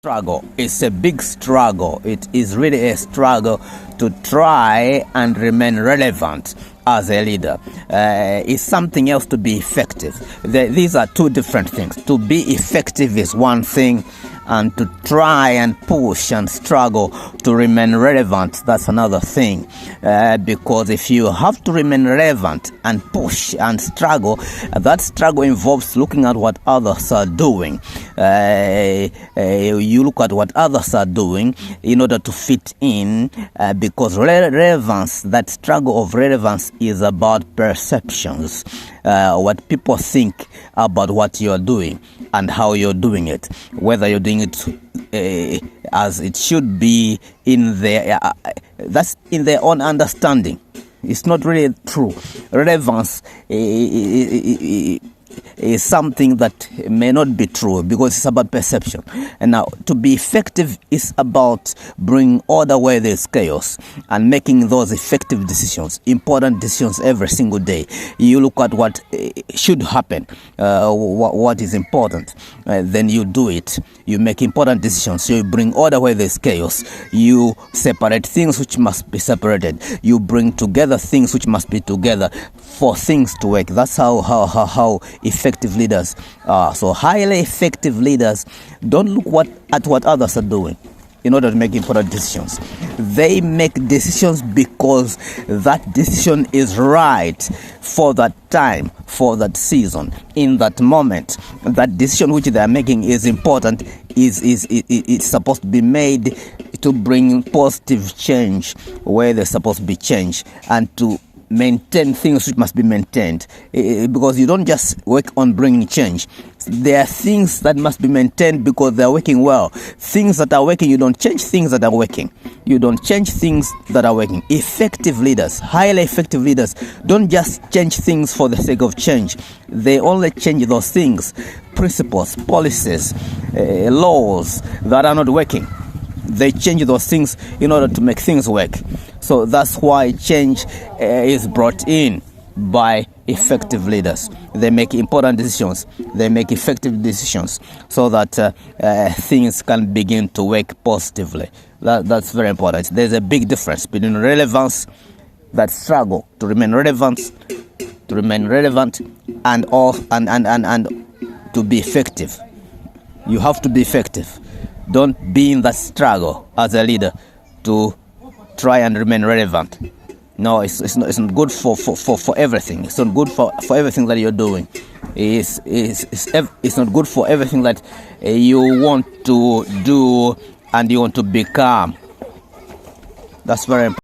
Struggle. It's a big struggle. It is really a struggle to try and remain relevant as a leader. It's something else to be effective. These are two different things. To be effective is one thing, and to try and push and struggle to remain relevant, that's another thing. Because if you have to remain relevant and push and struggle, that struggle involves looking at what others are doing. You look at what others are doing in order to fit in, because relevance, that struggle of relevance, is about perceptions. What people think about what you're doing and how you're doing it, whether you're doing it as it should be in that's in their own understanding. It's not really true. Relevance is something that may not be true because it's about perception. And now, to be effective is about bringing order where there's chaos and making those effective decisions, important decisions every single day. You look at what should happen, what is important, then you do it. You make important decisions. So you bring order where there's chaos. You separate things which must be separated. You bring together things which must be together for things to work. That's how effective leaders are. So highly effective leaders don't look at what others are doing in order to make important decisions. They make decisions because that decision is right for that time, for that season, in that moment. That decision which they are making is important, it's supposed to be made to bring positive change where there's supposed to be change, and to maintain things which must be maintained, because you don't just work on bringing change. There are things that must be maintained because they're working well. Things that are working, you don't change things that are working. You don't change things that are working. Effective leaders, highly effective leaders, don't just change things for the sake of change. They only change those things, principles, policies, laws that are not working. They change those things in order to make things work. So that's why change is brought in by effective leaders. They make important decisions. They make effective decisions so that things can begin to work positively. That's very important. There's a big difference between relevance, that struggle to remain relevant, and to be effective. You have to be effective. Don't be in that struggle as a leader to try and remain relevant. No, it's not good for everything. It's not good for everything that you're doing. It's not good for everything that you want to do and you want to become. That's very important.